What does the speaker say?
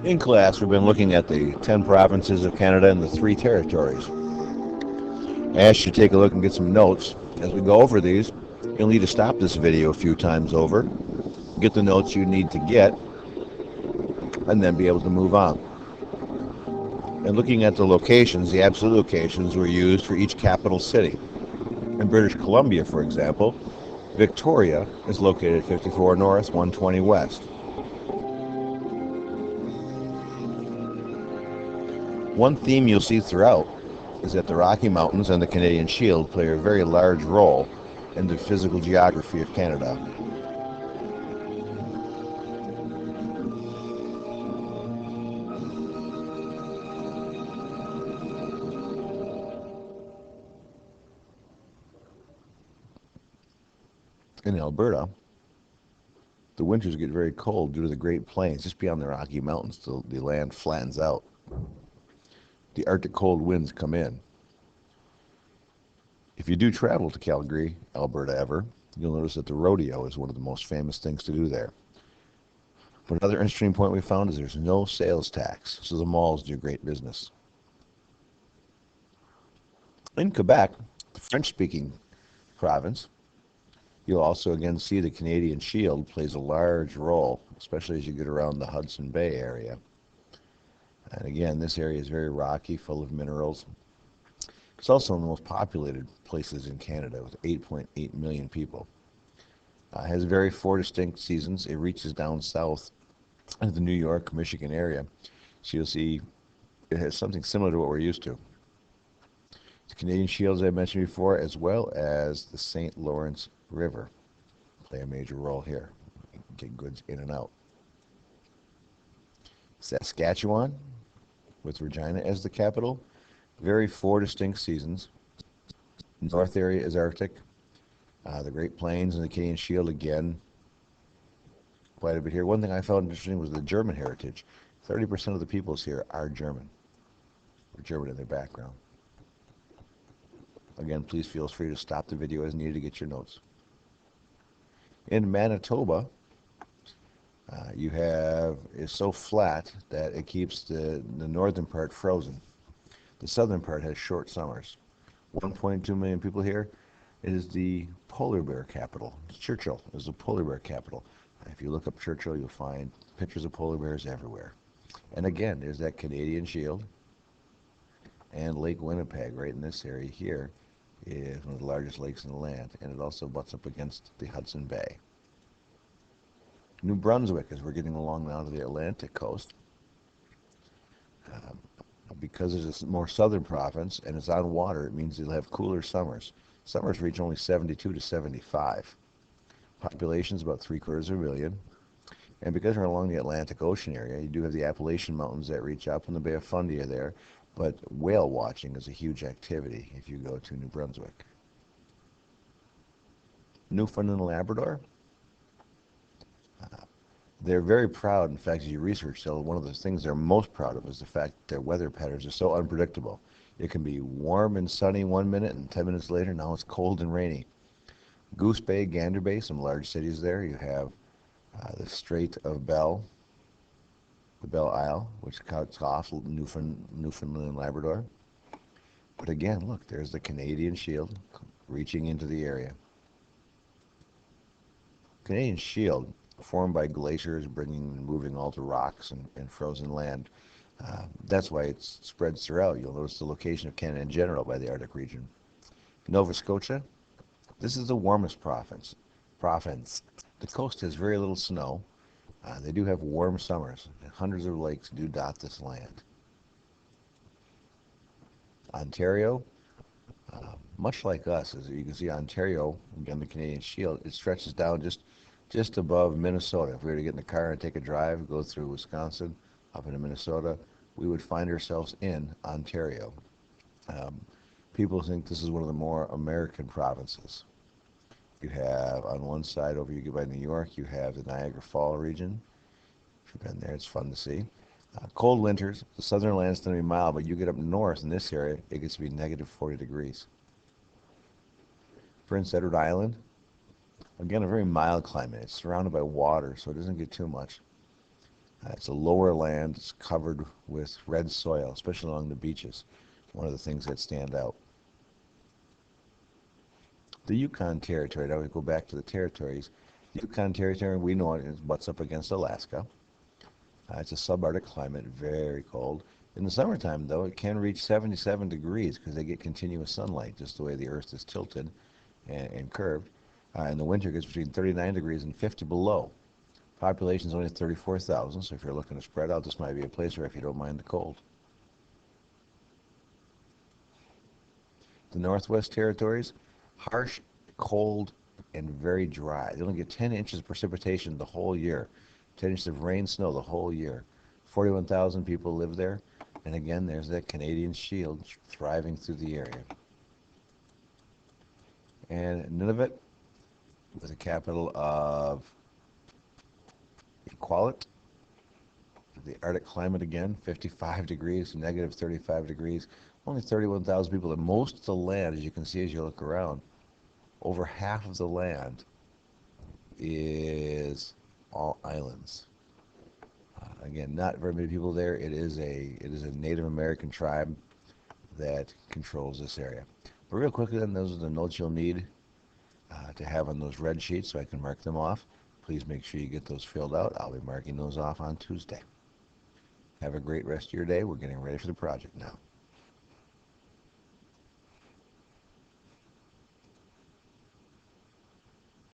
In class, we've been looking at the 10 provinces of Canada and the 3 territories. I asked you to take a look and get some notes. As we go over these, you'll need to stop this video a few times over, get the notes you need to get, and then be able to move on. And looking at the locations, the absolute locations were used for each capital city. In British Columbia, for example, Victoria is located at 54 North, 120 West. One theme you'll see throughout is that the Rocky Mountains and the Canadian Shield play a very large role in the physical geography of Canada. In Alberta, the winters get very cold due to the Great Plains. Just beyond the Rocky Mountains, the land flattens out. The Arctic cold winds come in. If you do travel to Calgary, Alberta ever, you'll notice that the rodeo is one of the most famous things to do there. But another interesting point we found is there's no sales tax, so the malls do great business. In Quebec, the French-speaking province, you'll also again see the Canadian Shield plays a large role, especially as you get around the Hudson Bay area. And again, this area is very rocky, full of minerals. It's also one of the most populated places in Canada with 8.8 million people. It has very 4 distinct seasons. It reaches down south into the New York, Michigan area. So you'll see it has something similar to what we're used to. The Canadian Shield, as I mentioned before, as well as the St. Lawrence River, play a major role here. Get goods in and out. Saskatchewan, with Regina as the capital, very 4 distinct seasons. North area is Arctic. The Great Plains and the Canadian Shield again, quite a bit here. One thing I found interesting was the German heritage. 30% of the peoples here are German, or German in their background. Again, please feel free to stop the video as needed to get your notes. In Manitoba, is so flat that it keeps the northern part frozen. The southern part has short summers. 1.2 million people here. It is the polar bear capital. Churchill is the polar bear capital. If you look up Churchill, you'll find pictures of polar bears everywhere. And again, there's that Canadian Shield. And Lake Winnipeg, right in this area here, is one of the largest lakes in the land. And it also butts up against the Hudson Bay. New Brunswick, as we're getting along now to the Atlantic coast, because it's a more southern province and it's on water, it means you'll have cooler summers. Summers reach only 72 to 75. Population is about 750,000. And because we're along the Atlantic Ocean area, you do have the Appalachian Mountains that reach up in the Bay of Fundy there, but whale watching is a huge activity if you go to New Brunswick. Newfoundland Labrador, they're very proud. In fact, as you research, so one of the things they're most proud of is the fact that their weather patterns are so unpredictable. It can be warm and sunny 1 minute, and 10 minutes later, now it's cold and rainy. Goose Bay, Gander Bay, some large cities there. You have the Strait of Bell, the Belle Isle, which cuts off Newfoundland and Labrador. But again, look, there's the Canadian Shield reaching into the area. Canadian Shield, formed by glaciers bringing and moving all the rocks and frozen land. That's why it spreads throughout. You'll notice the location of Canada in general by the Arctic region. Nova Scotia, this is the warmest province. The coast has very little snow. They do have warm summers. Hundreds of lakes do dot this land. Ontario, much like us, as you can see, Ontario, again the Canadian Shield, it stretches down just above Minnesota. If we were to get in the car and take a drive, go through Wisconsin, up into Minnesota, we would find ourselves in Ontario. People think this is one of the more American provinces. You have on one side over you get by New York, you have the Niagara Falls region. If you've been there, it's fun to see. Cold winters, the southern lands tend to be mild, but you get up north in this area, it gets to be negative 40 degrees. Prince Edward Island, again, a very mild climate. It's surrounded by water, so it doesn't get too much. It's a lower land. It's covered with red soil, especially along the beaches. One of the things that stand out. The Yukon Territory, now we go back to the territories. The Yukon Territory, we know it butts up against Alaska. It's a subarctic climate, very cold. In the summertime, though, it can reach 77 degrees because they get continuous sunlight, just the way the Earth is tilted and curved. In the winter, it gets between 39 degrees and 50 below. Population is only 34,000, so if you're looking to spread out, this might be a place where if you don't mind the cold. The Northwest Territories, harsh, cold, and very dry. They only get 10 inches of precipitation the whole year, 10 inches of rain, snow the whole year. 41,000 people live there, and again, there's that Canadian Shield thriving through the area. And Nunavut, with a capital of Iqaluit, the Arctic climate again, 55 degrees, negative 35 degrees, only 31,000 people, and most of the land, as you can see as you look around, over half of the land is all islands. Again, not very many people there. It is a Native American tribe that controls this area. But real quickly then, those are the notes you'll need to have on those red sheets so I can mark them off. Please make sure you get those filled out. I'll be marking those off on Tuesday. Have a great rest of your day. We're getting ready for the project now.